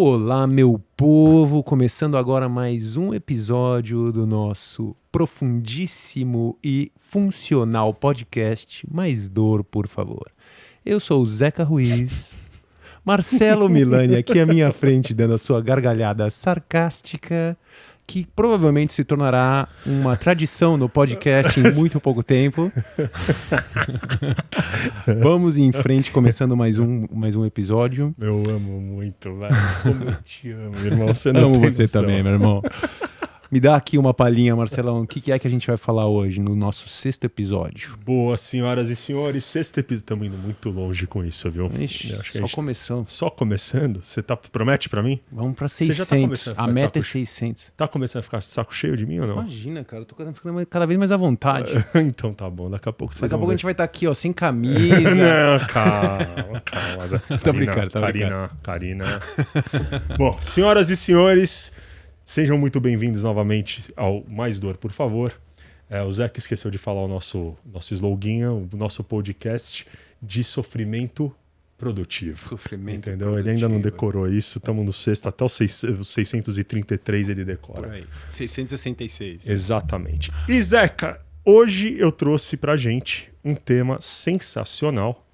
Olá, meu povo! Começando agora mais um episódio do nosso profundíssimo e funcional podcast Mais Dor, por favor. Eu sou o Zeca Ruiz, Marcelo Milani aqui à minha frente dando a sua gargalhada sarcástica, que provavelmente se tornará uma tradição no podcast em muito pouco tempo. Vamos em frente, começando mais um episódio. Eu amo muito, velho. Como eu te amo, irmão. Você não Amo tem você noção. também, meu irmão. Me dá aqui uma palhinha, Marcelão. O que é que a gente vai falar hoje no nosso 6º episódio? Boa, senhoras e senhores. 6º episódio. Estamos indo muito longe com isso, viu? Ixi, Eu acho que só a gente- começou. Só começando? Você promete pra mim? Vamos pra Você já 600. tá começando a ficar A de meta saco é cheio? 600. Tá começando a ficar de saco cheio de mim ou não? Imagina, cara. Eu tô ficando cada vez mais à vontade. Então tá bom. Daqui a pouco vocês Daqui a vão pouco a ver. gente vai estar aqui, ó, sem camisa. Não, calma. Zé. Tô brincando. Karina. Bom, senhoras e senhores, sejam muito bem-vindos novamente ao Mais Dor, por favor. O Zé que esqueceu de falar o nosso slogan, o nosso podcast de sofrimento produtivo. Sofrimento. Entendeu? Ele ainda não decorou isso, estamos no sexto, até o 633 ele decora. Por aí. 666. Exatamente. E Zeca, hoje eu trouxe pra gente um tema sensacional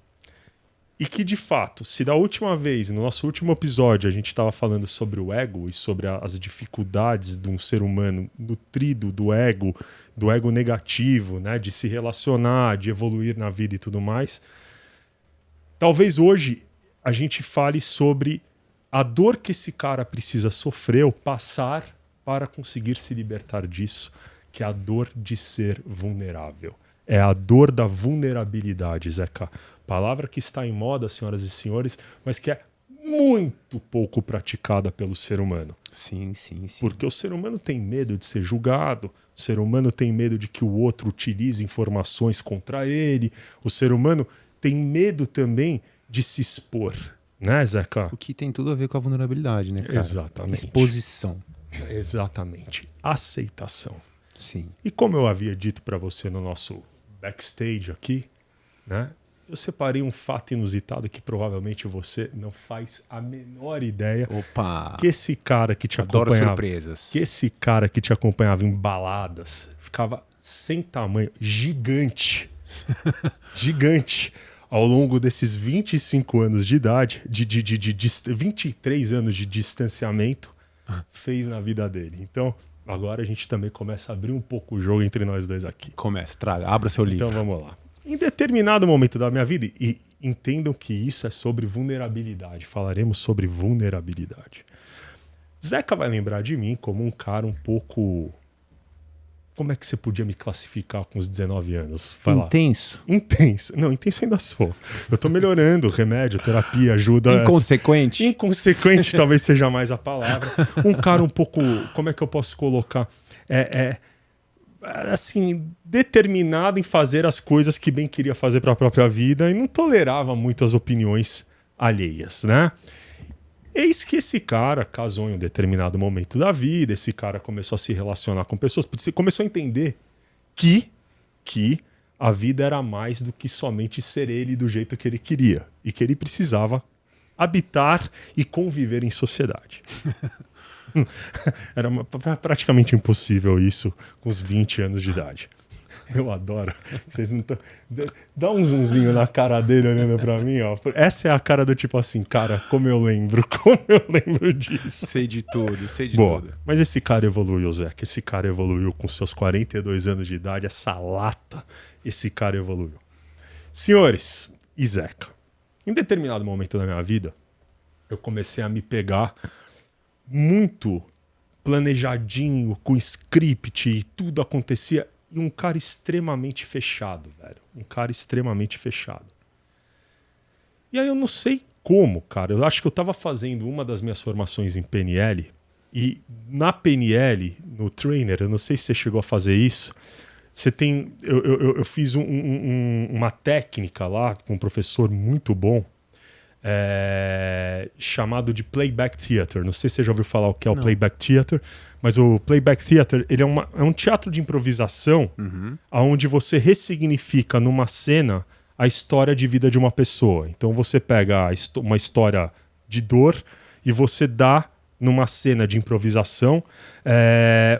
e que, de fato, se da última vez, no nosso último episódio, a gente estava falando sobre o ego e sobre as dificuldades de um ser humano nutrido do ego negativo, né, de se relacionar, de evoluir na vida e tudo mais, talvez hoje a gente fale sobre a dor que esse cara precisa sofrer ou passar para conseguir se libertar disso, que é a dor de ser vulnerável. É a dor da vulnerabilidade, Zeca. Palavra que está em moda, senhoras e senhores, mas que é muito pouco praticada pelo ser humano. Sim. Porque o ser humano tem medo de ser julgado, o ser humano tem medo de que o outro utilize informações contra ele, o ser humano tem medo também de se expor, né, Zeca? O que tem tudo a ver com a vulnerabilidade, né, cara? Exatamente. Exposição. Exatamente. Aceitação. Sim. E como eu havia dito para você no nosso backstage aqui, né? Eu separei um fato inusitado que provavelmente você não faz a menor ideia. Opa! Que esse cara que te Adoro acompanhava, surpresas. que esse cara que te acompanhava em baladas ficava sem tamanho, gigante, gigante, ao longo desses 25 anos de idade, de 23 anos de distanciamento, fez na vida dele. Então, agora a gente também começa a abrir um pouco o jogo entre nós dois aqui. Começa, traga, abra seu livro. Então vamos lá. Em determinado momento da minha vida, e entendam que isso é sobre vulnerabilidade, falaremos sobre vulnerabilidade. Zeca vai lembrar de mim como um cara um pouco... Como é que você podia me classificar com os 19 anos? Vai lá. Intenso. Intenso. Não, intenso ainda sou. Eu tô melhorando, remédio, terapia, ajuda. Inconsequente. Inconsequente talvez seja mais a palavra. Um cara um pouco... Como é que eu posso colocar? Assim, determinado em fazer as coisas que bem queria fazer para a própria vida e não tolerava muitas opiniões alheias, né? Eis que esse cara casou em um determinado momento da vida, esse cara começou a se relacionar com pessoas, começou a entender que a vida era mais do que somente ser ele do jeito que ele queria e que ele precisava habitar e conviver em sociedade. Era praticamente impossível isso com os 20 anos de idade. Eu adoro. Vocês não tão... Dá um zoomzinho na cara dele olhando pra mim, ó. Essa é a cara do tipo assim, cara, como eu lembro disso. Sei de tudo. Boa, mas esse cara evoluiu, Zé. Que esse cara evoluiu com seus 42 anos de idade, essa lata, esse cara evoluiu. Senhores e Zeca, em determinado momento da minha vida, eu comecei a me pegar muito planejadinho, com script e tudo acontecia. E um cara extremamente fechado, velho. Um cara extremamente fechado. E aí eu não sei como, cara. Eu acho que eu tava fazendo uma das minhas formações em PNL. E na PNL, no Trainer, eu não sei se você chegou a fazer isso. Você tem... Eu fiz uma técnica lá com um professor muito bom. Chamado de Playback Theater. Não sei se você já ouviu falar o que é o Playback Theater, mas o Playback Theater ele é um teatro de improvisação onde você ressignifica numa cena a história de vida de uma pessoa. Então você pega uma história de dor e você dá numa cena de improvisação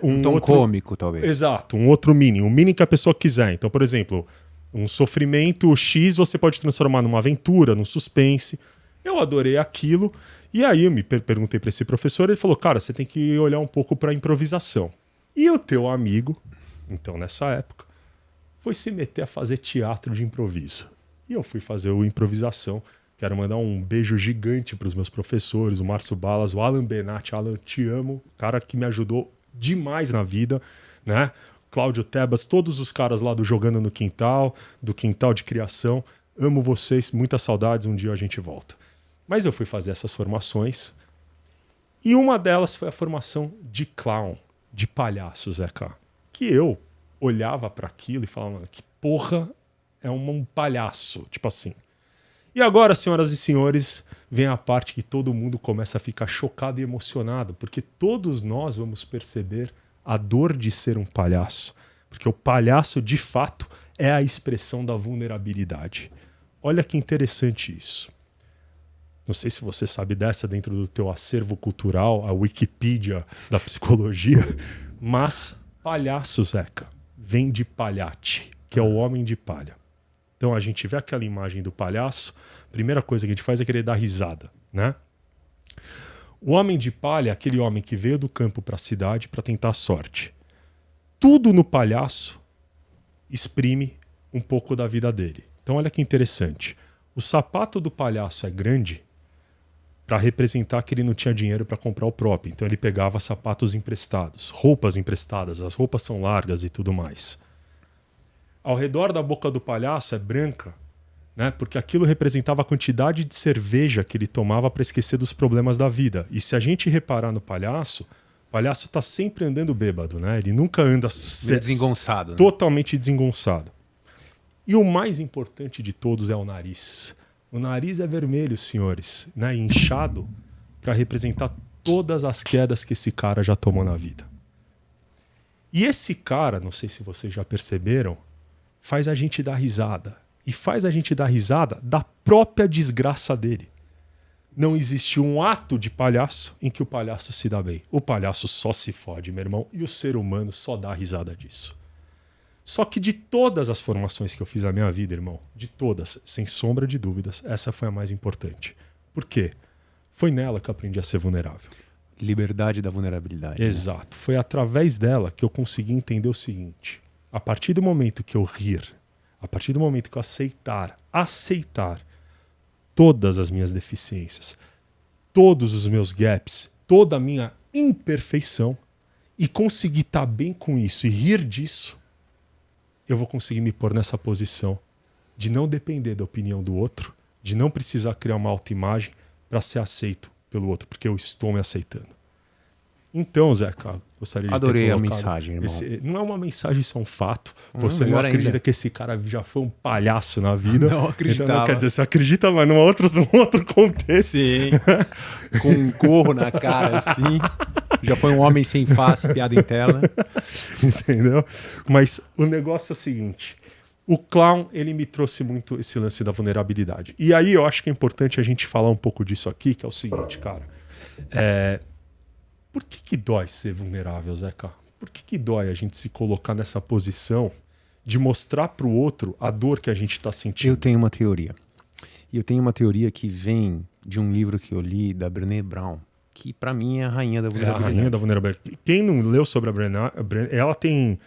Um tom cômico, talvez. Exato, um outro meaning, um meaning que a pessoa quiser. Então, por exemplo, um sofrimento X você pode transformar numa aventura, num suspense. Eu adorei aquilo. E aí eu me perguntei para esse professor, ele falou, cara, você tem que olhar um pouco para improvisação. E o teu amigo, então nessa época, foi se meter a fazer teatro de improviso. E eu fui fazer o improvisação. Quero mandar um beijo gigante para os meus professores, o Márcio Balas, o Alan Benatti. Alan, te amo, cara que me ajudou demais na vida, né? Cláudio Tebas, todos os caras lá do Jogando no Quintal, do Quintal de Criação. Amo vocês, muitas saudades, um dia a gente volta. Mas eu fui fazer essas formações e uma delas foi a formação de clown, de palhaço, Zeca. Que eu olhava para aquilo e falava, que porra é um palhaço, tipo assim. E agora, senhoras e senhores, vem a parte que todo mundo começa a ficar chocado e emocionado, porque todos nós vamos perceber a dor de ser um palhaço, porque o palhaço, de fato, é a expressão da vulnerabilidade. Olha que interessante isso. Não sei se você sabe dessa dentro do teu acervo cultural, a Wikipedia da psicologia, mas palhaço, Zeca, vem de palhate, que é o homem de palha. Então a gente vê aquela imagem do palhaço, a primeira coisa que a gente faz é querer dar risada, né? O homem de palha é aquele homem que veio do campo para a cidade para tentar a sorte. Tudo no palhaço exprime um pouco da vida dele. Então olha que interessante. O sapato do palhaço é grande para representar que ele não tinha dinheiro para comprar o próprio. Então ele pegava sapatos emprestados, roupas emprestadas, as roupas são largas e tudo mais. Ao redor da boca do palhaço é branca, né? Porque aquilo representava a quantidade de cerveja que ele tomava para esquecer dos problemas da vida. E se a gente reparar no palhaço, o palhaço está sempre andando bêbado, né? Ele nunca anda desengonçado, né? Totalmente desengonçado. E o mais importante de todos é o nariz. O nariz é vermelho, senhores, né? Inchado para representar todas as quedas que esse cara já tomou na vida. E esse cara, não sei se vocês já perceberam, faz a gente dar risada. E faz a gente dar risada da própria desgraça dele. Não existe um ato de palhaço em que o palhaço se dá bem. O palhaço só se fode, meu irmão, e o ser humano só dá risada disso. Só que de todas as formações que eu fiz na minha vida, irmão, de todas, sem sombra de dúvidas, essa foi a mais importante. Por quê? Foi nela que eu aprendi a ser vulnerável. Liberdade da vulnerabilidade. Exato. Né? Foi através dela que eu consegui entender o seguinte. A partir do momento que eu rir, a partir do momento que eu aceitar todas as minhas deficiências, todos os meus gaps, toda a minha imperfeição, e conseguir estar bem com isso e rir disso, eu vou conseguir me pôr nessa posição de não depender da opinião do outro, de não precisar criar uma autoimagem para ser aceito pelo outro, porque eu estou me aceitando. Então, Zeca, gostaria de Adorei ter a colocado mensagem, irmão. não é uma mensagem, isso é um fato. Você não melhor acredita ainda. que esse cara já foi um palhaço na vida. Não acreditava. Então, não, quer dizer, você acredita, mas num outro contexto. Sim. Com um corro na cara, assim. Já foi um homem sem face, piada em tela. Entendeu? Mas o negócio é o seguinte. O clown, ele me trouxe muito esse lance da vulnerabilidade. E aí eu acho que é importante a gente falar um pouco disso aqui, que é o seguinte, cara. Por que dói ser vulnerável, Zeca? Por que dói a gente se colocar nessa posição de mostrar pro outro a dor que a gente tá sentindo? Eu tenho uma teoria. E eu tenho uma teoria que vem de um livro que eu li, da Brené Brown, que pra mim é a rainha da É a vulnerabilidade. rainha da vulnerabilidade. Quem não leu sobre a Brené, ela tem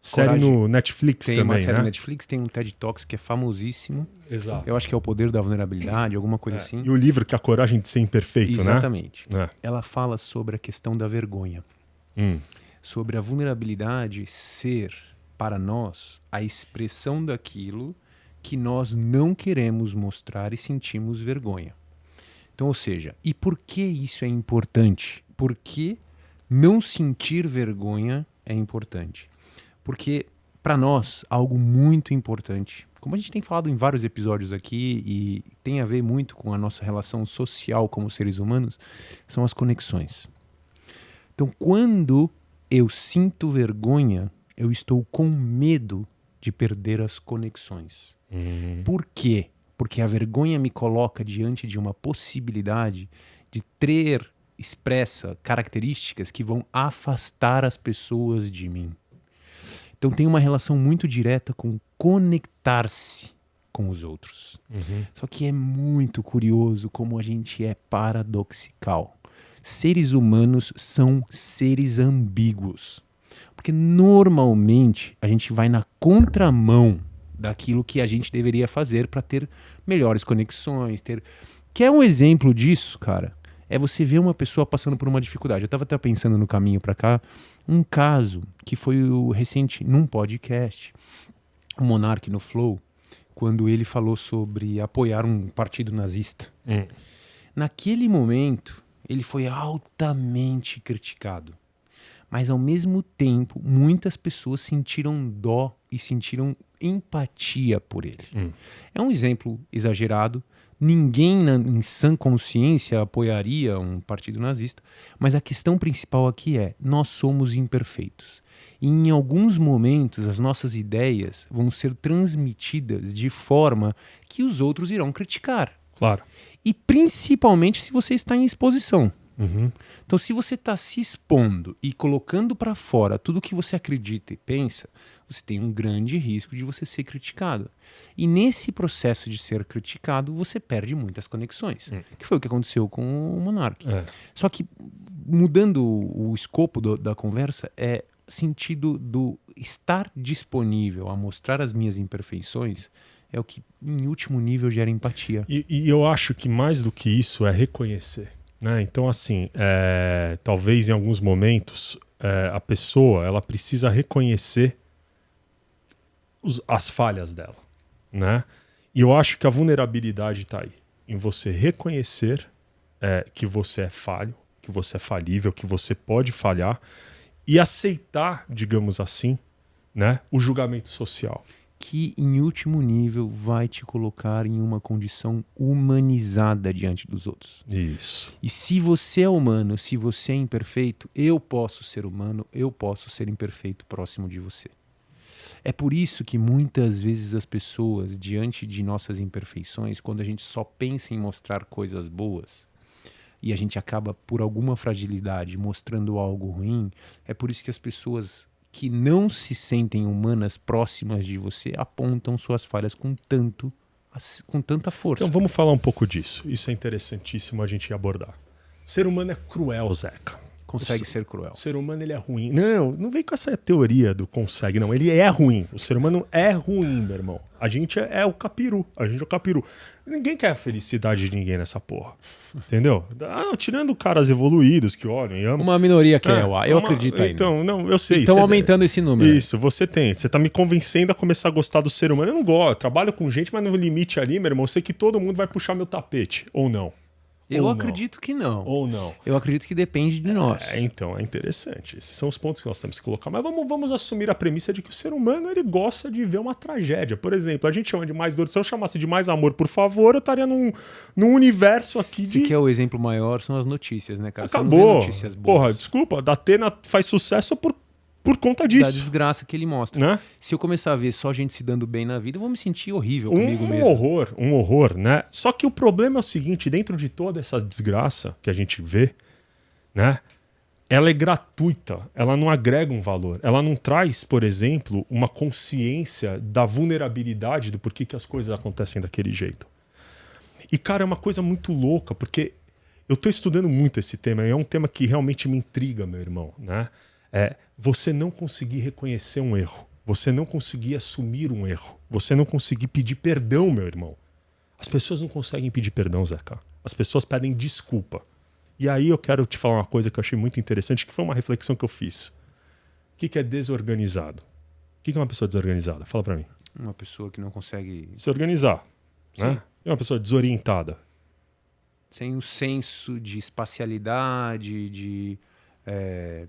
série Coragem. no Netflix Tem também, uma série né? no Netflix, tem um TED Talks que é famosíssimo. Exato. Eu acho que é O Poder da Vulnerabilidade, alguma coisa assim. E o livro que é A Coragem de Ser Imperfeito, Exatamente. né? Ela fala sobre a questão da vergonha. Sobre a vulnerabilidade ser, para nós, a expressão daquilo que nós não queremos mostrar e sentimos vergonha. Então, ou seja, e por que isso é importante? Porque não sentir vergonha é importante. Porque, para nós, algo muito importante, como a gente tem falado em vários episódios aqui e tem a ver muito com a nossa relação social como seres humanos, são as conexões. Então, quando eu sinto vergonha, eu estou com medo de perder as conexões. Por quê? Porque a vergonha me coloca diante de uma possibilidade de ter expressa características que vão afastar as pessoas de mim. Então tem uma relação muito direta com conectar-se com os outros. Só que é muito curioso como a gente é paradoxical. Seres humanos são seres ambíguos. Porque normalmente a gente vai na contramão daquilo que a gente deveria fazer para ter melhores conexões, Que é um exemplo disso, cara, é você ver uma pessoa passando por uma dificuldade. Eu estava até pensando no caminho para cá, um caso que foi recente num podcast, o Monark no Flow, quando ele falou sobre apoiar um partido nazista. Naquele momento, ele foi altamente criticado. Mas, ao mesmo tempo, muitas pessoas sentiram dó e sentiram empatia por ele. É um exemplo exagerado. Ninguém em sã consciência apoiaria um partido nazista. Mas a questão principal aqui é, nós somos imperfeitos. E em alguns momentos, as nossas ideias vão ser transmitidas de forma que os outros irão criticar. Claro. E principalmente se você está em exposição. Então, se você está se expondo e colocando para fora tudo que você acredita e pensa, você tem um grande risco de você ser criticado. E nesse processo de ser criticado, você perde muitas conexões. Que foi o que aconteceu com o Monark. Só que, mudando o escopo da conversa, é sentido do estar disponível a mostrar as minhas imperfeições é o que, em último nível, gera empatia. E eu acho que mais do que isso é reconhecer. Né? Então, assim, talvez em alguns momentos a pessoa ela precisa reconhecer as falhas dela. Né? E eu acho que a vulnerabilidade está aí, em você reconhecer que você é falho, que você é falível, que você pode falhar e aceitar, digamos assim, né, o julgamento social. Que, em último nível, vai te colocar em uma condição humanizada diante dos outros. Isso. E se você é humano, se você é imperfeito, eu posso ser humano, eu posso ser imperfeito próximo de você. É por isso que muitas vezes as pessoas, diante de nossas imperfeições, quando a gente só pensa em mostrar coisas boas, e a gente acaba, por alguma fragilidade, mostrando algo ruim, é por isso que as pessoas que não se sentem humanas próximas de você apontam suas falhas com tanta força. Então vamos falar um pouco disso. Isso é interessantíssimo a gente abordar. Ser humano é cruel, Zeca. Consegue ser cruel. O ser humano ele é ruim. Não vem com essa teoria do consegue, não. Ele é ruim. O ser humano é ruim, meu irmão. A gente é o capiru. A gente é o capiru. Ninguém quer a felicidade de ninguém nessa porra. Entendeu? Tirando caras evoluídos que olham e amam. Uma minoria que eu acredito ainda. Então, não, eu sei. Estão aumentando esse número. Isso, você tem. Você tá me convencendo a começar a gostar do ser humano. Eu não gosto. Eu trabalho com gente, mas no limite ali, meu irmão, eu sei que todo mundo vai puxar meu tapete. Ou não. Eu acredito que não. Ou não. Eu acredito que depende de nós. Então, é interessante. Esses são os pontos que nós temos que colocar. Mas vamos assumir a premissa de que o ser humano ele gosta de ver uma tragédia. Por exemplo, a gente chama de mais dor. Se eu chamasse de mais amor, por favor, eu estaria num universo aqui de... Se quer o exemplo maior, são as notícias, né, cara? Acabou. Você não vê notícias boas. Porra, desculpa. A Datena faz sucesso por conta disso. Da desgraça que ele mostra. Né? Se eu começar a ver só gente se dando bem na vida, eu vou me sentir horrível comigo mesmo. Um horror, né? Só que o problema é o seguinte, dentro de toda essa desgraça que a gente vê, né? Ela é gratuita, ela não agrega um valor. Ela não traz, por exemplo, uma consciência da vulnerabilidade do porquê que as coisas acontecem daquele jeito. E, cara, é uma coisa muito louca, porque eu tô estudando muito esse tema, e é um tema que realmente me intriga, meu irmão, né? Você não conseguir reconhecer um erro. Você não conseguir assumir um erro. Você não conseguir pedir perdão, meu irmão. As pessoas não conseguem pedir perdão, Zeca. As pessoas pedem desculpa. E aí eu quero te falar uma coisa que eu achei muito interessante, que foi uma reflexão que eu fiz. O que é desorganizado? O que é uma pessoa desorganizada? Fala pra mim. Uma pessoa que não consegue... Se organizar. Né? E uma pessoa desorientada. Sem o senso de espacialidade, de...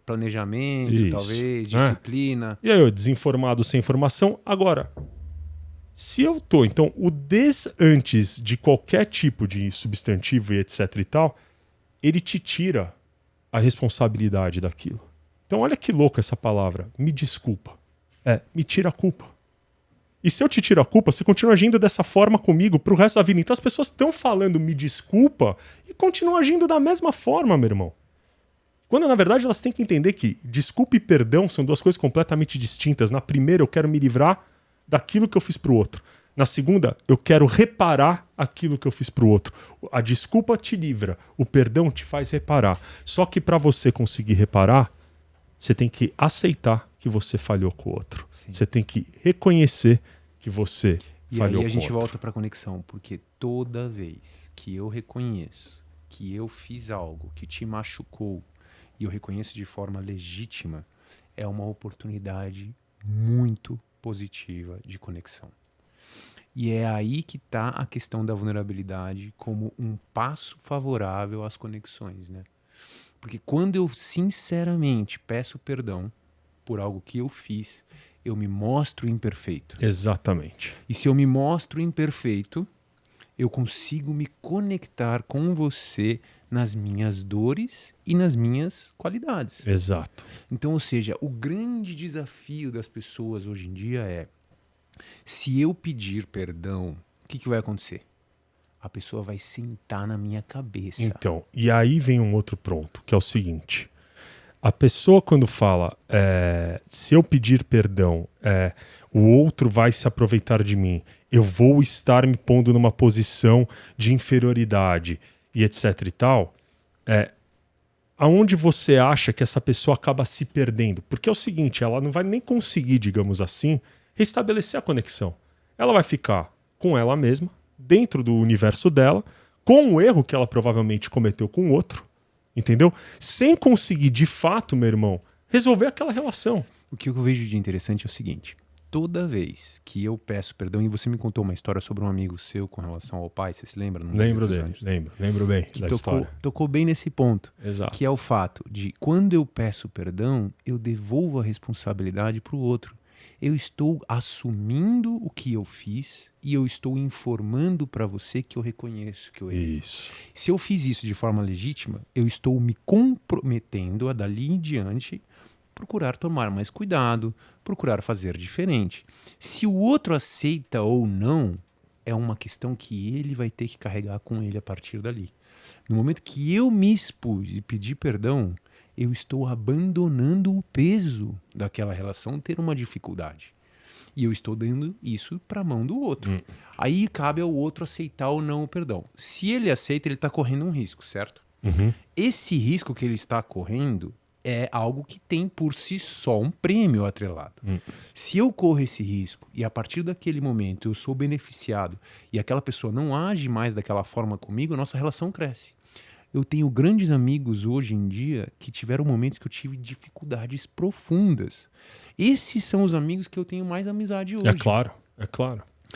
planejamento, talvez, disciplina. E aí, eu desinformado sem informação. Agora, se eu tô, então, o antes de qualquer tipo de substantivo e etc e tal, ele te tira a responsabilidade daquilo. Então, olha que louca essa palavra. Me desculpa. Me tira a culpa. E se eu te tiro a culpa, você continua agindo dessa forma comigo pro resto da vida. Então as pessoas estão falando me desculpa e continuam agindo da mesma forma, meu irmão. Quando, na verdade, elas têm que entender que desculpa e perdão são duas coisas completamente distintas. Na primeira, eu quero me livrar daquilo que eu fiz pro outro. Na segunda, eu quero reparar aquilo que eu fiz pro outro. A desculpa te livra, o perdão te faz reparar. Só que para você conseguir reparar, você tem que aceitar que você falhou com o outro. Sim. Você tem que reconhecer que você E falhou com o outro. aí a gente volta para a conexão, porque toda vez que eu reconheço que eu fiz algo que te machucou e eu reconheço de forma legítima, é uma oportunidade muito positiva de conexão. E é aí que está a questão da vulnerabilidade como um passo favorável às conexões, né? Porque quando eu sinceramente peço perdão por algo que eu fiz, eu me mostro imperfeito. Exatamente. E se eu me mostro imperfeito, eu consigo me conectar com você nas minhas dores e nas minhas qualidades. Exato. Então, ou seja, o grande desafio das pessoas hoje em dia é: se eu pedir perdão, o que vai acontecer? A pessoa vai sentar na minha cabeça. Então, e aí vem um outro ponto, que é o seguinte. A pessoa quando fala, se eu pedir perdão, o outro vai se aproveitar de mim, eu vou estar me pondo numa posição de inferioridade e etc e tal, aonde você acha que essa pessoa acaba se perdendo? Porque é o seguinte, ela não vai nem conseguir, digamos assim, restabelecer a conexão. Ela vai ficar com ela mesma, dentro do universo dela, com o erro que ela provavelmente cometeu com o outro, entendeu? Sem conseguir, de fato, meu irmão, resolver aquela relação. O que eu vejo de interessante é o seguinte: toda vez que eu peço perdão, e você me contou uma história sobre um amigo seu com relação ao pai, você se lembra? Lembro dele, lembro bem da história. Tocou bem nesse ponto, Exato. que é o fato de, quando eu peço perdão, eu devolvo a responsabilidade para o outro. Eu estou assumindo o que eu fiz e eu estou informando para você que eu reconheço que eu errei. Isso. Se eu fiz isso de forma legítima, eu estou me comprometendo a, dali em diante, procurar tomar mais cuidado, procurar fazer diferente. Se o outro aceita ou não, é uma questão que ele vai ter que carregar com ele a partir dali. No momento que eu me expus e pedi perdão, eu estou abandonando o peso daquela relação ter uma dificuldade. E eu estou dando isso para a mão do outro. Aí cabe ao outro aceitar ou não o perdão. Se ele aceita, ele está correndo um risco, certo? Uhum. Esse risco que ele está correndo é algo que tem por si só um prêmio atrelado. Se eu corro esse risco e a partir daquele momento eu sou beneficiado e aquela pessoa não age mais daquela forma comigo, a nossa relação cresce. Eu tenho grandes amigos hoje em dia que tiveram momentos que eu tive dificuldades profundas. Esses são os amigos que eu tenho mais amizade hoje. É claro.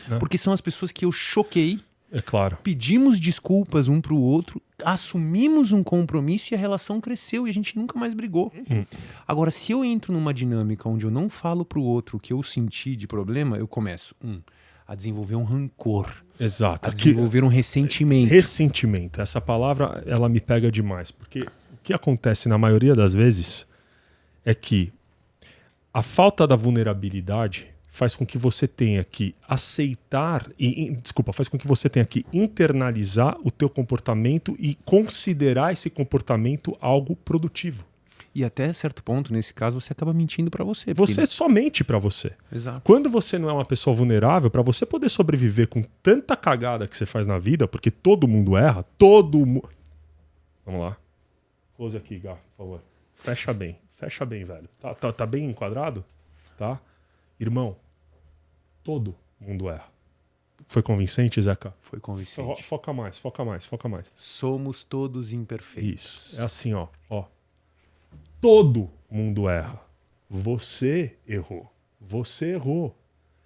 Né? Porque são as pessoas que eu choquei, É claro. pedimos desculpas um para o outro, assumimos um compromisso e a relação cresceu e a gente nunca mais brigou. Agora, se eu entro numa dinâmica onde eu não falo para o outro o que eu senti de problema, eu começo a desenvolver um rancor, Exato. a desenvolver um ressentimento. Ressentimento. Essa palavra, ela me pega demais. Porque o que acontece na maioria das vezes é que a falta da vulnerabilidade faz com que você tenha que aceitar faz com que você tenha que internalizar o teu comportamento e considerar esse comportamento algo produtivo. E até certo ponto, nesse caso, você acaba mentindo para você. Você só mente pra você. Exato. Quando você não é uma pessoa vulnerável, pra você poder sobreviver com tanta cagada que você faz na vida, porque todo mundo erra, Vamos lá. Close aqui, Gá, por favor. Fecha bem, velho. Tá bem enquadrado? Tá? Irmão, todo mundo erra. Foi convincente, Zeca? Foi convincente. Foca mais. Somos todos imperfeitos. Isso. É assim, ó. Todo mundo erra. Você errou.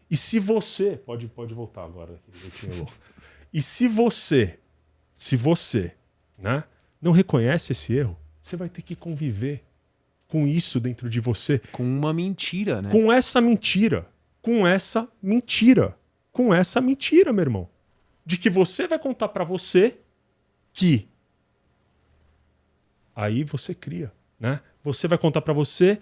E se você... Pode voltar agora. E se você, né, não reconhece esse erro, você vai ter que conviver com isso dentro de você. Com uma mentira, né? Com essa mentira, meu irmão. De que você vai contar pra você que... Aí você cria, né? Você vai contar pra você...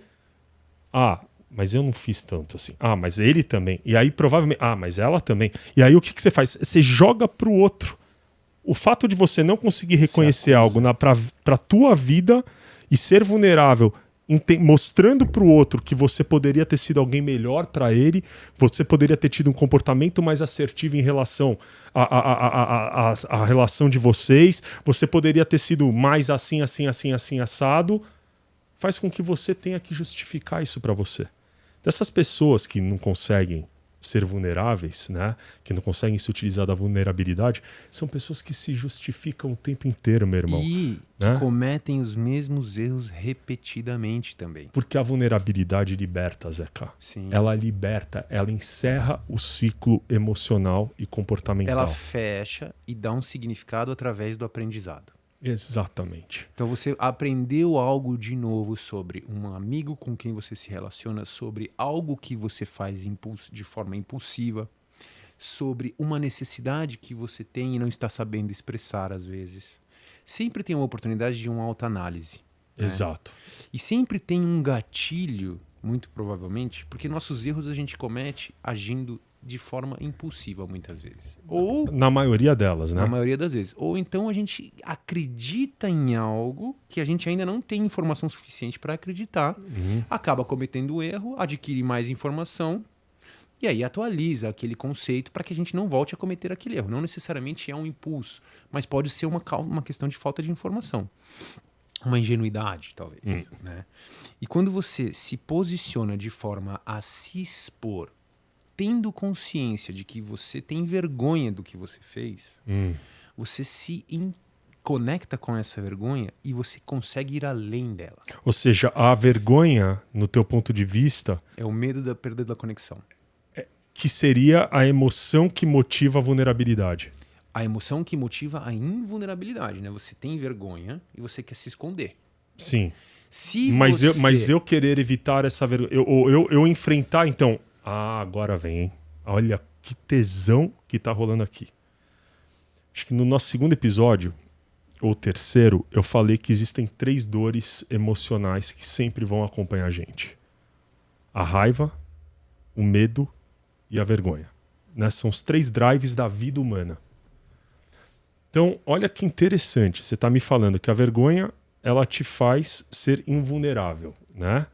mas eu não fiz tanto assim. Ah, mas ele também. E aí provavelmente, mas ela também. E aí o que você faz? Você joga pro outro. O fato de você não conseguir reconhecer algo pra tua vida e ser vulnerável, mostrando pro outro que você poderia ter sido alguém melhor pra ele, você poderia ter tido um comportamento mais assertivo em relação à relação de vocês, você poderia ter sido mais assim, assado, faz com que você tenha que justificar isso pra você. Dessas pessoas que não conseguem ser vulneráveis, né? Que não conseguem se utilizar da vulnerabilidade, são pessoas que se justificam o tempo inteiro, meu irmão. E né? que cometem os mesmos erros repetidamente também. Porque a vulnerabilidade liberta, Zeca. Sim. Ela liberta, ela encerra o ciclo emocional e comportamental. Ela fecha e dá um significado através do aprendizado. Exatamente. Então você aprendeu algo de novo sobre um amigo com quem você se relaciona, sobre algo que você faz de forma impulsiva, sobre uma necessidade que você tem e não está sabendo expressar às vezes. Sempre tem uma oportunidade de uma autoanálise. Exato. E sempre tem um gatilho, muito provavelmente, porque nossos erros a gente comete agindo de forma impulsiva muitas vezes. Ou na maioria delas, né? Na maioria das vezes. Ou então a gente acredita em algo que a gente ainda não tem informação suficiente para acreditar, acaba cometendo o erro, adquire mais informação e aí atualiza aquele conceito para que a gente não volte a cometer aquele erro. Não necessariamente é um impulso, mas pode ser uma questão de falta de informação. Uma ingenuidade, talvez. Né? E quando você se posiciona de forma a se expor, tendo consciência de que você tem vergonha do que você fez, você se conecta com essa vergonha e você consegue ir além dela. Ou seja, a vergonha, no teu ponto de vista... É o medo da perda da conexão. Que seria a emoção que motiva a vulnerabilidade. A emoção que motiva a invulnerabilidade, né? Você tem vergonha e você quer se esconder. Sim. Mas eu querer evitar essa vergonha... Eu enfrentar, então... agora vem, hein? Olha que tesão que tá rolando aqui. Acho que no nosso segundo episódio, ou terceiro, eu falei que existem 3 dores emocionais que sempre vão acompanhar a gente. A raiva, o medo e a vergonha. Né? São os 3 drives da vida humana. Então, olha que interessante. Você tá me falando que a vergonha, ela te faz ser invulnerável, né?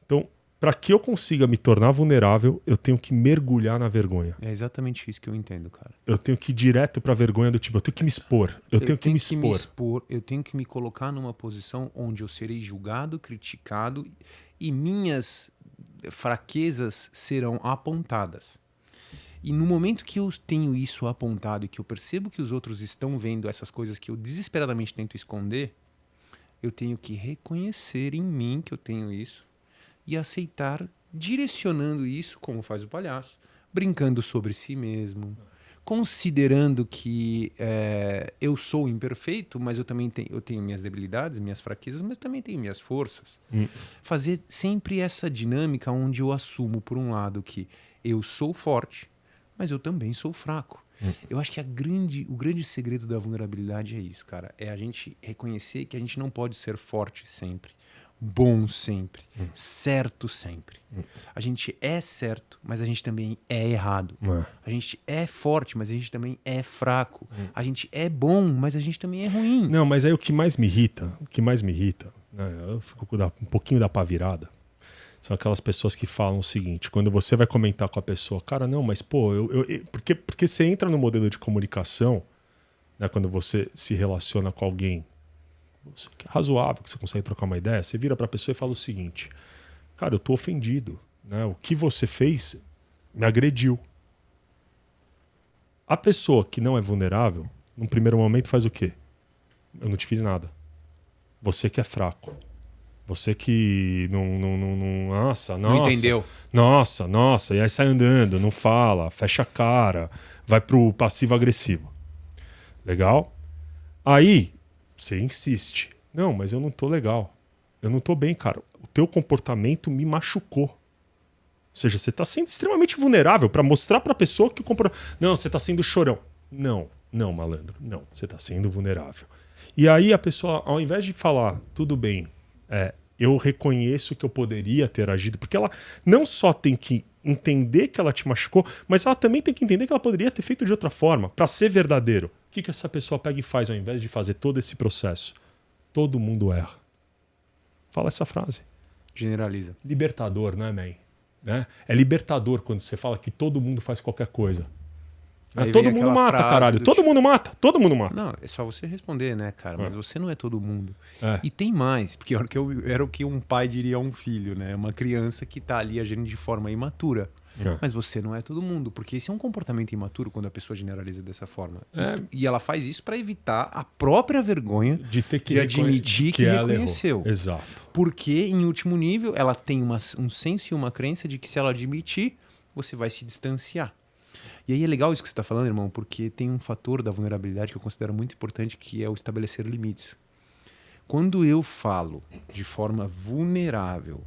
Então, para que eu consiga me tornar vulnerável, eu tenho que mergulhar na vergonha. É exatamente isso que eu entendo, cara. Eu tenho que ir direto pra vergonha do tipo, eu tenho que me expor. Eu tenho que me expor. Eu tenho que me colocar numa posição onde eu serei julgado, criticado e minhas fraquezas serão apontadas. E no momento que eu tenho isso apontado e que eu percebo que os outros estão vendo essas coisas que eu desesperadamente tento esconder, eu tenho que reconhecer em mim que eu tenho isso e aceitar, direcionando isso, como faz o palhaço, brincando sobre si mesmo, considerando que eu sou imperfeito, mas eu também tenho minhas debilidades, minhas fraquezas, mas também tenho minhas forças. Fazer sempre essa dinâmica onde eu assumo, por um lado, que eu sou forte, mas eu também sou fraco. Eu acho que o grande segredo da vulnerabilidade é isso, cara. É a gente reconhecer que a gente não pode ser forte sempre, bom sempre, certo sempre. A gente é certo, mas a gente também é errado. A gente é forte, mas a gente também é fraco. A gente é bom, mas a gente também é ruim. Não, mas aí o que mais me irrita, né, eu fico com um pouquinho da pá virada, são aquelas pessoas que falam o seguinte, quando você vai comentar com a pessoa, cara, não, mas pô, porque você entra no modelo de comunicação, né, quando você se relaciona com alguém que é razoável, que você consegue trocar uma ideia, você vira pra pessoa e fala o seguinte, cara, eu tô ofendido, né? O que você fez me agrediu. A pessoa que não é vulnerável, num primeiro momento faz o quê? Eu não te fiz nada. Você que é fraco. Você que não nossa. Não entendeu. Nossa. E aí sai andando, não fala, fecha a cara, vai pro passivo-agressivo. Legal? Aí, você insiste. Não, mas eu não tô legal. Eu não tô bem, cara. O teu comportamento me machucou. Ou seja, você tá sendo extremamente vulnerável para mostrar pra pessoa que o comportamento... Não, você tá sendo chorão. Não, malandro. Não, você tá sendo vulnerável. E aí a pessoa, ao invés de falar, tudo bem, eu reconheço que eu poderia ter agido, porque ela não só tem que entender que ela te machucou, mas ela também tem que entender que ela poderia ter feito de outra forma, para ser verdadeiro. O que essa pessoa pega e faz ao invés de fazer todo esse processo? Todo mundo erra. Fala essa frase. Generaliza. Libertador, não é, man? Né? É libertador quando você fala que todo mundo faz qualquer coisa. Todo mundo mata, caralho. Todo mundo mata. Todo mundo mata. Não, é só você responder, né, cara? Mas você não é todo mundo. É. E tem mais, porque era o que um pai diria a um filho, né? Uma criança que tá ali agindo de forma imatura. Mas você não é todo mundo, porque esse é um comportamento imaturo quando a pessoa generaliza dessa forma. E ela faz isso para evitar a própria vergonha de ter que admitir que reconheceu. Exato. Porque, em último nível, ela tem um senso e uma crença de que se ela admitir, você vai se distanciar. E aí é legal isso que você está falando, irmão, porque tem um fator da vulnerabilidade que eu considero muito importante, que é o estabelecer limites. Quando eu falo de forma vulnerável,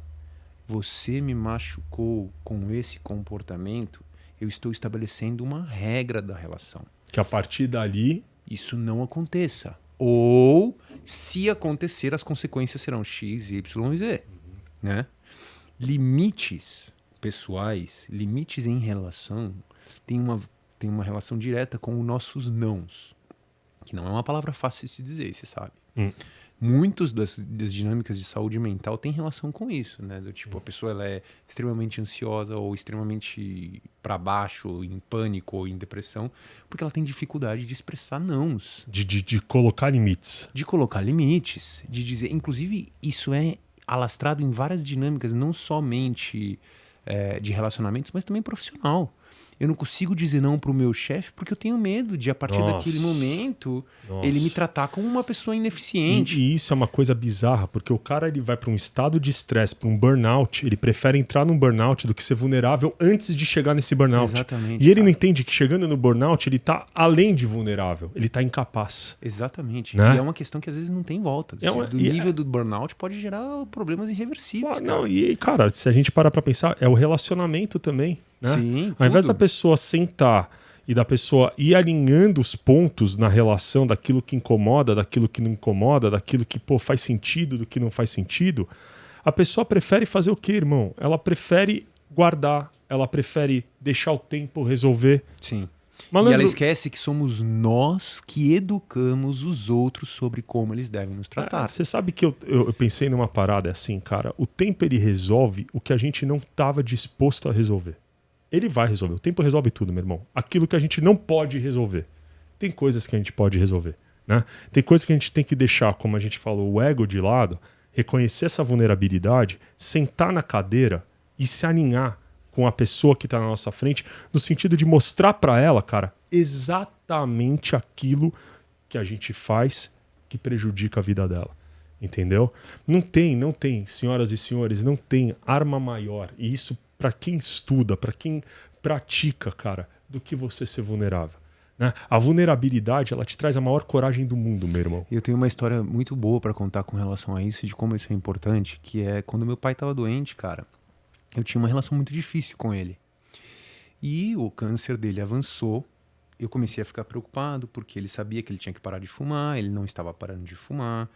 você me machucou com esse comportamento, eu estou estabelecendo uma regra da relação. Que a partir dali isso não aconteça. Ou, se acontecer, as consequências serão X, Y e Z. Né? Limites pessoais, limites em relação, tem uma relação direta com os nossos nãos. Que não é uma palavra fácil de se dizer, você sabe. Muitas das dinâmicas de saúde mental têm relação com isso, né? Do tipo, a pessoa ela é extremamente ansiosa ou extremamente para baixo, ou em pânico ou em depressão, porque ela tem dificuldade de expressar nãos. De colocar limites. De colocar limites, de dizer... Inclusive, isso é alastrado em várias dinâmicas, não somente de relacionamentos, mas também profissional. Eu não consigo dizer não pro meu chefe porque eu tenho medo de, a partir daquele momento, ele me tratar como uma pessoa ineficiente. E isso é uma coisa bizarra, porque o cara ele vai para um estado de estresse, para um burnout, ele prefere entrar num burnout do que ser vulnerável antes de chegar nesse burnout. Exatamente. E ele não entende que chegando no burnout, ele tá além de vulnerável, ele tá incapaz. Exatamente. Né? E é uma questão que às vezes não tem volta. Do nível do burnout pode gerar problemas irreversíveis. Não, e, cara, se a gente parar para pensar, é o relacionamento também. Né? Sim, ao invés da pessoa sentar e da pessoa ir alinhando os pontos na relação daquilo que incomoda, daquilo que não incomoda, daquilo que faz sentido, do que não faz sentido, a pessoa prefere fazer o quê, irmão? Ela prefere guardar, ela prefere deixar o tempo resolver. Sim. Malandro... E ela esquece que somos nós que educamos os outros sobre como eles devem nos tratar. Você sabe que eu pensei numa parada assim, cara, o tempo ele resolve o que a gente não estava disposto a resolver. Ele vai resolver. O tempo resolve tudo, meu irmão. Aquilo que a gente não pode resolver. Tem coisas que a gente pode resolver. Né? Tem coisas que a gente tem que deixar, como a gente falou, o ego de lado, reconhecer essa vulnerabilidade, sentar na cadeira e se alinhar com a pessoa que está na nossa frente, no sentido de mostrar para ela, cara, exatamente aquilo que a gente faz que prejudica a vida dela. Entendeu? Não tem, senhoras e senhores, não tem arma maior. E isso para quem estuda, para quem pratica, cara, do que você ser vulnerável. Né? A vulnerabilidade, ela te traz a maior coragem do mundo, meu irmão. Eu tenho uma história muito boa para contar com relação a isso, de como isso é importante, que é quando meu pai estava doente, cara, eu tinha uma relação muito difícil com ele. E o câncer dele avançou, eu comecei a ficar preocupado, porque ele sabia que ele tinha que parar de fumar, ele não estava parando de fumar,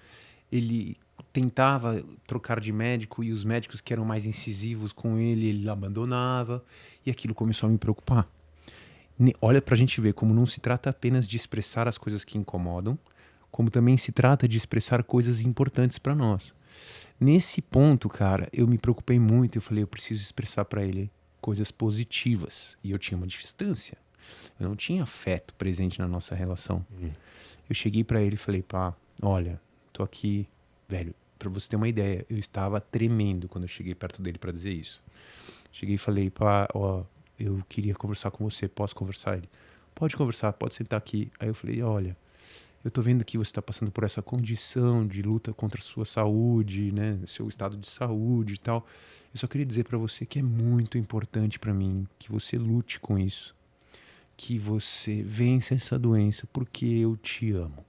ele tentava trocar de médico e os médicos que eram mais incisivos com ele abandonava, e aquilo começou a me preocupar. Olha pra gente ver como não se trata apenas de expressar as coisas que incomodam, como também se trata de expressar coisas importantes para nós. Nesse ponto, cara, eu me preocupei muito, eu falei, eu preciso expressar para ele coisas positivas, e eu tinha uma distância, eu não tinha afeto presente na nossa relação. Eu cheguei para ele e falei, pá, olha, tô aqui, velho, pra você ter uma ideia, eu estava tremendo quando eu cheguei perto dele pra dizer isso. Cheguei e falei, pá, ó, eu queria conversar com você, posso conversar? Ele, pode conversar, pode sentar aqui. Aí eu falei, olha, eu tô vendo que você tá passando por essa condição de luta contra a sua saúde, né, seu estado de saúde e tal. Eu só queria dizer pra você que é muito importante pra mim que você lute com isso, que você vença essa doença, porque eu te amo.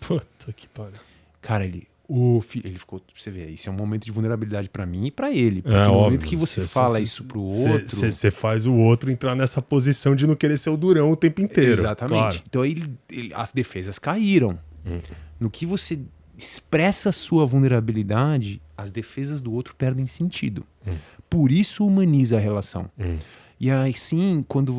Puta que pariu. Cara, ele ficou, você vê, isso é um momento de vulnerabilidade pra mim e pra ele. Porque no momento que você fala isso pro outro... Você faz o outro entrar nessa posição de não querer ser o durão o tempo inteiro. Exatamente. Claro. Então as defesas caíram. No que você expressa a sua vulnerabilidade, as defesas do outro perdem sentido. Por isso humaniza a relação. E aí sim, quando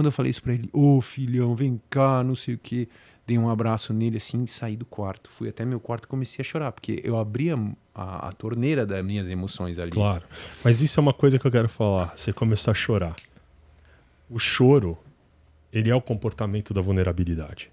eu falei isso pra ele, filhão, vem cá, não sei o quê, dei um abraço nele assim, saí do quarto. Fui até meu quarto e comecei a chorar, porque eu abri a torneira das minhas emoções ali. Claro. Mas isso é uma coisa que eu quero falar. Você começou a chorar. O choro, ele é o comportamento da vulnerabilidade.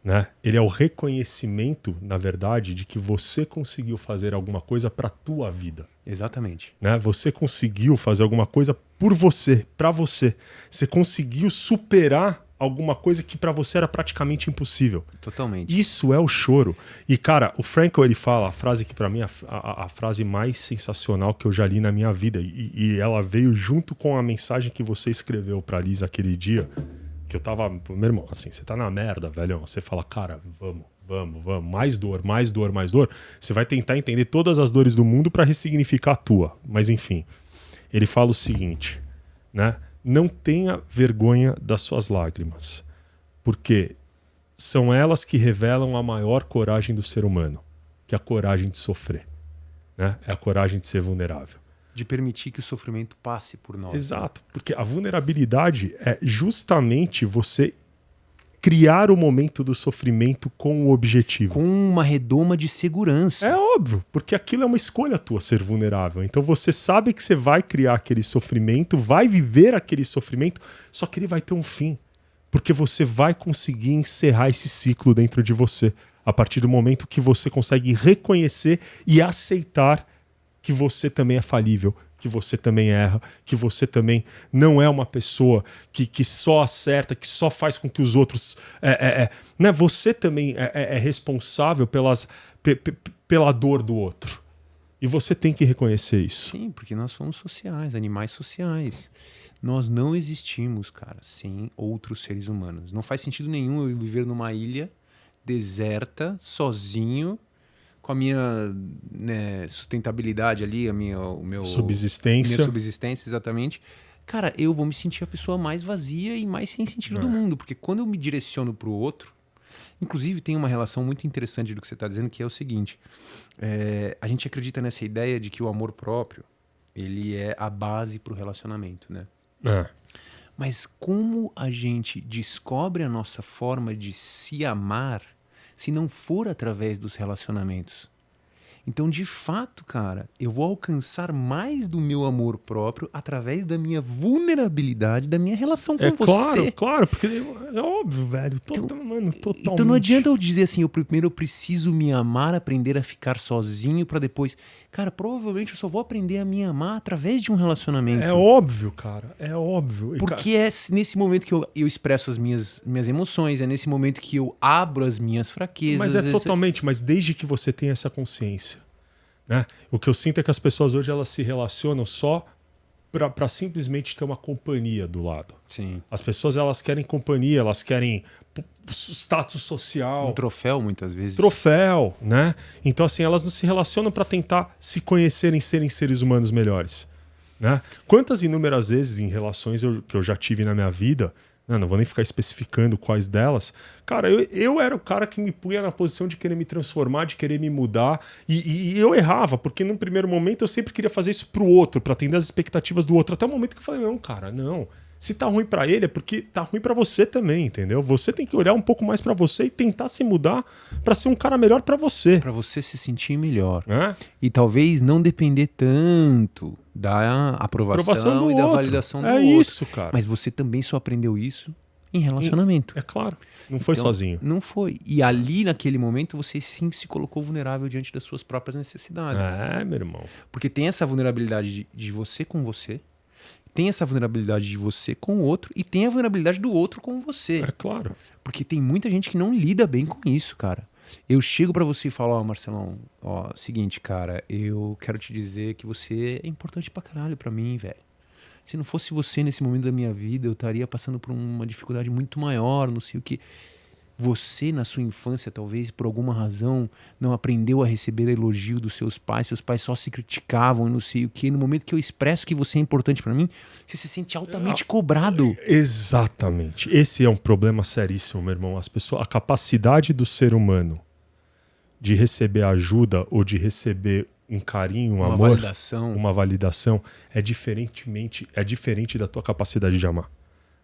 Né? Ele é o reconhecimento, na verdade, de que você conseguiu fazer alguma coisa para a tua vida. Exatamente. Né? Você conseguiu fazer alguma coisa por você, para você. Você conseguiu superar alguma coisa que para você era praticamente impossível. Totalmente. Isso é o choro. E, cara, o Frankl, ele fala a frase que para mim é a frase mais sensacional que eu já li na minha vida. E ela veio junto com a mensagem que você escreveu para Liz aquele dia. Que eu tava, meu irmão, assim, você tá na merda, velho. Você fala, cara, vamos, mais dor. Você vai tentar entender todas as dores do mundo para ressignificar a tua. Mas enfim, ele fala o seguinte, né? Não tenha vergonha das suas lágrimas, porque são elas que revelam a maior coragem do ser humano, que é a coragem de sofrer, né? É a coragem de ser vulnerável. De permitir que o sofrimento passe por nós. Exato, porque a vulnerabilidade é justamente você criar o momento do sofrimento com o objetivo. Com uma redoma de segurança. É óbvio, porque aquilo é uma escolha tua ser vulnerável. Então você sabe que você vai criar aquele sofrimento, vai viver aquele sofrimento, só que ele vai ter um fim. Porque você vai conseguir encerrar esse ciclo dentro de você, a partir do momento que você consegue reconhecer e aceitar que você também é falível, que você também erra, que você também não é uma pessoa que só acerta, que só faz com que os outros... né? Você também é responsável pela dor do outro. E você tem que reconhecer isso. Sim, porque nós somos sociais, animais sociais. Nós não existimos, cara, sem outros seres humanos. Não faz sentido nenhum eu viver numa ilha deserta, sozinho, com a minha, né, sustentabilidade ali, minha subsistência, exatamente. Cara, eu vou me sentir a pessoa mais vazia e mais sem sentido do mundo, porque quando eu me direciono para o outro, inclusive tem uma relação muito interessante do que você está dizendo, que é o seguinte, a gente acredita nessa ideia de que o amor próprio, ele é a base para o relacionamento, né? Mas como a gente descobre a nossa forma de se amar se não for através dos relacionamentos? Então, de fato, cara, eu vou alcançar mais do meu amor próprio através da minha vulnerabilidade, da minha relação com você. Claro, porque é óbvio, velho. Totalmente. Então não adianta eu dizer assim, eu preciso me amar, aprender a ficar sozinho para depois... Cara, provavelmente eu só vou aprender a me amar através de um relacionamento. É óbvio, cara. É óbvio. Porque é nesse momento que eu expresso as minhas emoções, é nesse momento que eu abro as minhas fraquezas. Mas totalmente, mas desde que você tenha essa consciência. Né? O que eu sinto é que as pessoas hoje elas se relacionam só para simplesmente ter uma companhia do lado. Sim. As pessoas elas querem companhia, elas querem status social. Um troféu, muitas vezes. Troféu, né? Então, assim, elas não se relacionam para tentar se conhecerem, serem seres humanos melhores. Né? Quantas inúmeras vezes em relações que eu já tive na minha vida, não vou nem ficar especificando quais delas, cara, eu era o cara que me punha na posição de querer me transformar, de querer me mudar, e eu errava, porque num primeiro momento eu sempre queria fazer isso pro outro, para atender as expectativas do outro, até o momento que eu falei, não, cara, não. Se tá ruim pra ele é porque tá ruim pra você também, entendeu? Você tem que olhar um pouco mais pra você e tentar se mudar pra ser um cara melhor pra você. Pra você se sentir melhor. E talvez não depender tanto da aprovação e da validação do outro. É isso, cara. Mas você também só aprendeu isso em relacionamento. É claro. Não foi sozinho. Não foi. E ali, naquele momento, você sim se colocou vulnerável diante das suas próprias necessidades. Meu irmão. Porque tem essa vulnerabilidade de você com você, tem essa vulnerabilidade de você com o outro e tem a vulnerabilidade do outro com você. É claro. Porque tem muita gente que não lida bem com isso, cara. Eu chego pra você e falo, Marcelão, seguinte, cara, eu quero te dizer que você é importante pra caralho pra mim, velho. Se não fosse você nesse momento da minha vida, eu estaria passando por uma dificuldade muito maior, não sei o quê. Você, na sua infância, talvez, por alguma razão, não aprendeu a receber elogio dos seus pais só se criticavam e não sei o quê. No momento que eu expresso que você é importante pra mim, você se sente altamente cobrado. Exatamente. Esse é um problema seríssimo, meu irmão. A capacidade do ser humano de receber ajuda ou de receber um carinho, um Uma amor, validação. uma validação, é diferente da tua capacidade de amar,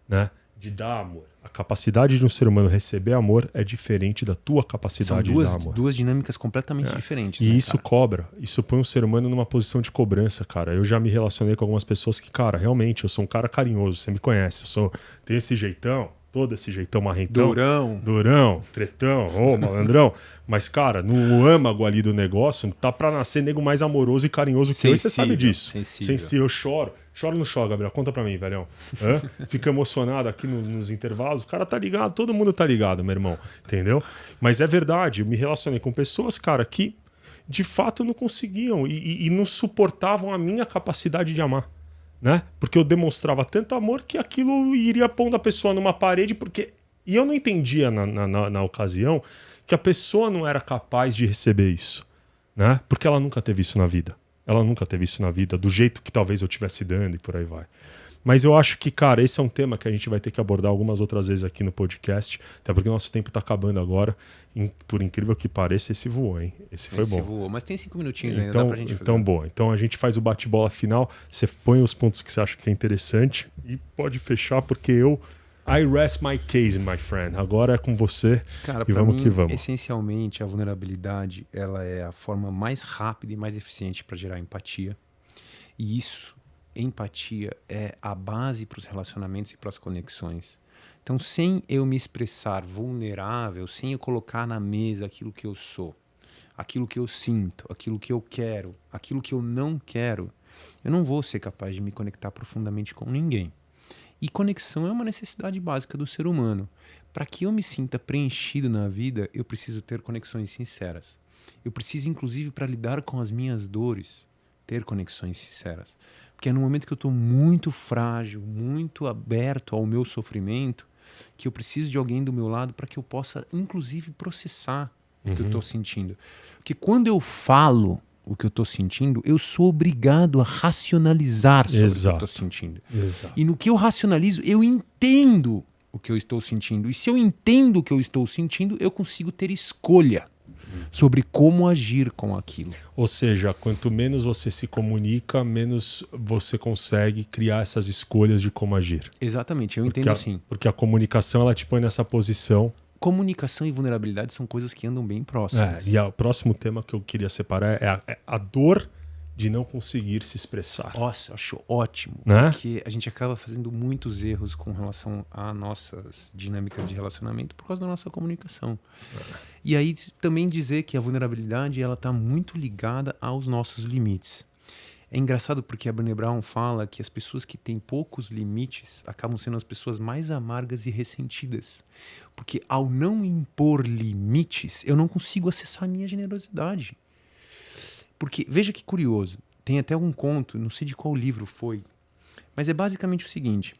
né? De dar amor. A capacidade de um ser humano receber amor é diferente da tua São capacidade de dar amor. duas dinâmicas completamente diferentes. E né, isso cara? cobra, isso põe um ser humano numa posição de cobrança, cara. Eu já me relacionei com algumas pessoas que, cara, realmente, eu sou um cara carinhoso, você me conhece, tenho esse jeitão, todo esse jeitão marrentão. Durão, tretão, malandrão. Mas, cara, no âmago ali do negócio, tá pra nascer nego mais amoroso e carinhoso que eu, e você sabe disso. Sensível. Eu choro. Chora ou não chora, Gabriel? Conta pra mim, velhão. Fica emocionado aqui nos intervalos. O cara tá ligado, todo mundo tá ligado, meu irmão. Entendeu? Mas é verdade, eu me relacionei com pessoas, cara, que de fato não conseguiam e não suportavam a minha capacidade de amar. Né? Porque eu demonstrava tanto amor que aquilo iria pondo a pessoa numa parede, e eu não entendia na ocasião que a pessoa não era capaz de receber isso, né? Porque ela nunca teve isso na vida. Ela nunca teve isso na vida, do jeito que talvez eu estivesse dando e por aí vai. Mas eu acho que, cara, esse é um tema que a gente vai ter que abordar algumas outras vezes aqui no podcast, até porque o nosso tempo tá acabando agora. Por incrível que pareça, esse voou, hein? Esse foi bom. Voou, mas tem 5 minutinhos ainda, dá pra gente fazer. Então, boa. Então a gente faz o bate-bola final, você põe os pontos que você acha que é interessante e pode fechar, porque I rest my case, my friend. Agora é com você. Cara, e vamos mim, que vamos. Essencialmente, a vulnerabilidade ela é a forma mais rápida e mais eficiente para gerar empatia. E empatia é a base para os relacionamentos e para as conexões. Então, sem eu me expressar vulnerável, sem eu colocar na mesa aquilo que eu sou, aquilo que eu sinto, aquilo que eu quero, aquilo que eu não quero, eu não vou ser capaz de me conectar profundamente com ninguém. E conexão é uma necessidade básica do ser humano. Para que eu me sinta preenchido na vida, eu preciso ter conexões sinceras. Eu preciso, inclusive, para lidar com as minhas dores, ter conexões sinceras. Porque é no momento que eu estou muito frágil, muito aberto ao meu sofrimento, que eu preciso de alguém do meu lado para que eu possa, inclusive, processar o que eu estou sentindo. Porque quando eu falo o que eu estou sentindo, eu sou obrigado a racionalizar sobre o que eu estou sentindo. Exato. E no que eu racionalizo, eu entendo o que eu estou sentindo. E se eu entendo o que eu estou sentindo, eu consigo ter escolha sobre como agir com aquilo. Ou seja, quanto menos você se comunica, menos você consegue criar essas escolhas de como agir. Exatamente, eu entendo assim. Porque a comunicação, ela te põe nessa posição. Comunicação e vulnerabilidade são coisas que andam bem próximas. E o próximo tema que eu queria separar é a dor de não conseguir se expressar. Nossa, acho ótimo. Né? Porque a gente acaba fazendo muitos erros com relação a nossas dinâmicas de relacionamento por causa da nossa comunicação. E aí também dizer que a vulnerabilidade ela está muito ligada aos nossos limites. É engraçado porque a Brené Brown fala que as pessoas que têm poucos limites acabam sendo as pessoas mais amargas e ressentidas. Porque ao não impor limites, eu não consigo acessar a minha generosidade. Porque, veja que curioso, tem até um conto, não sei de qual livro foi, mas é basicamente o seguinte: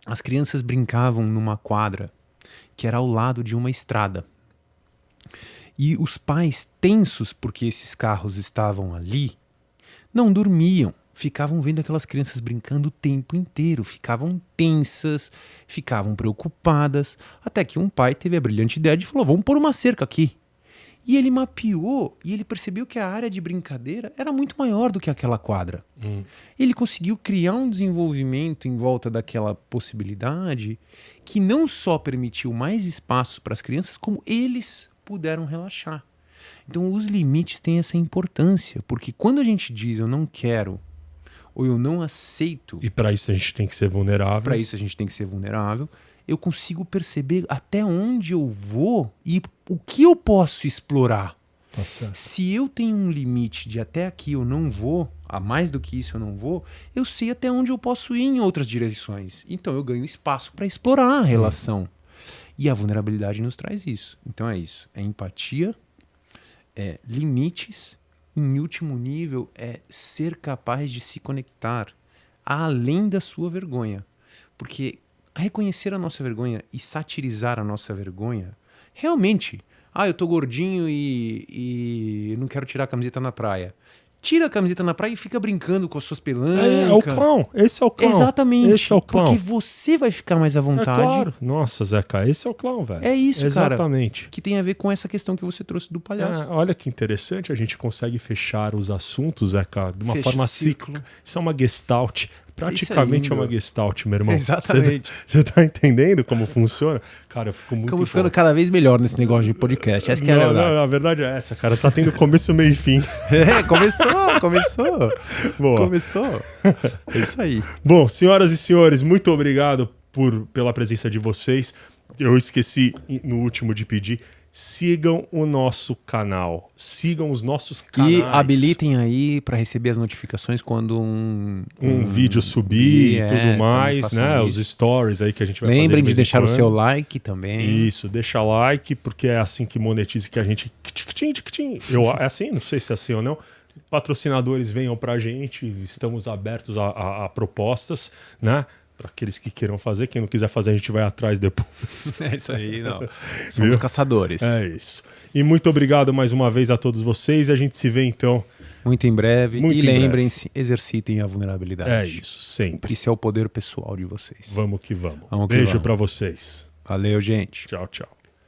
as crianças brincavam numa quadra que era ao lado de uma estrada. E os pais, tensos porque esses carros estavam ali, não dormiam, ficavam vendo aquelas crianças brincando o tempo inteiro, ficavam tensas, ficavam preocupadas, até que um pai teve a brilhante ideia de falar: vamos pôr uma cerca aqui. E ele mapeou e ele percebeu que a área de brincadeira era muito maior do que aquela quadra. Ele conseguiu criar um desenvolvimento em volta daquela possibilidade que não só permitiu mais espaço para as crianças, como eles puderam relaxar. Então os limites têm essa importância, porque quando a gente diz eu não quero ou eu não aceito... E para isso a gente tem que ser vulnerável. Para isso a gente tem que ser vulnerável. Eu consigo perceber até onde eu vou e o que eu posso explorar. Tá certo. Se eu tenho um limite de até aqui eu não vou, a mais do que isso eu não vou, eu sei até onde eu posso ir em outras direções. Então eu ganho espaço para explorar a relação. E a vulnerabilidade nos traz isso. Então é isso. É empatia, é limites, em último nível é ser capaz de se conectar além da sua vergonha. Porque reconhecer a nossa vergonha e satirizar a nossa vergonha, realmente, eu tô gordinho e não quero tirar a camiseta na praia. Tira a camiseta na praia e fica brincando com as suas pelancas. É o clown. Esse é o clown. Exatamente. Esse é o clown. Porque você vai ficar mais à vontade. É claro. Nossa, Zeca, esse é o clown, velho. É isso, cara. Exatamente. Que tem a ver com essa questão que você trouxe do palhaço. Olha que interessante, a gente consegue fechar os assuntos, Zeca, de uma Fecha forma ciclo. cíclica. Isso é uma gestalt. Praticamente é lindo. uma gestalt, meu irmão. Exatamente. Você tá entendendo como funciona? Cara, eu fico muito Estamos ficando cada vez melhor nesse negócio de podcast. Essa que é a verdade. Não, a verdade é essa, cara. Tá tendo começo, meio e fim. Começou. Boa. Começou. É isso aí. Bom, senhoras e senhores, muito obrigado pela presença de vocês. Eu esqueci no último de pedir. Sigam o nosso canal. Sigam os nossos canais. E habilitem aí para receber as notificações quando um vídeo subir e tudo mais, também né? façam Os isso. stories aí que a gente vai fazer. Lembrem de vez em deixar o quando. seu like também. Isso, deixa like, porque é assim que monetiza, que a gente... É assim? Não sei se é assim ou não. Patrocinadores venham pra gente, estamos abertos a propostas, né? Para aqueles que queiram fazer, quem não quiser fazer a gente vai atrás depois. É isso aí, não. Somos caçadores. É isso. E muito obrigado mais uma vez a todos vocês e a gente se vê então. Muito em breve. Muito e em breve. lembrem-se, exercitem a vulnerabilidade. É isso, sempre. Isso é o poder pessoal de vocês. Vamos que vamos. Vamos que Beijo vamos. pra vocês. Valeu, gente. Tchau, tchau.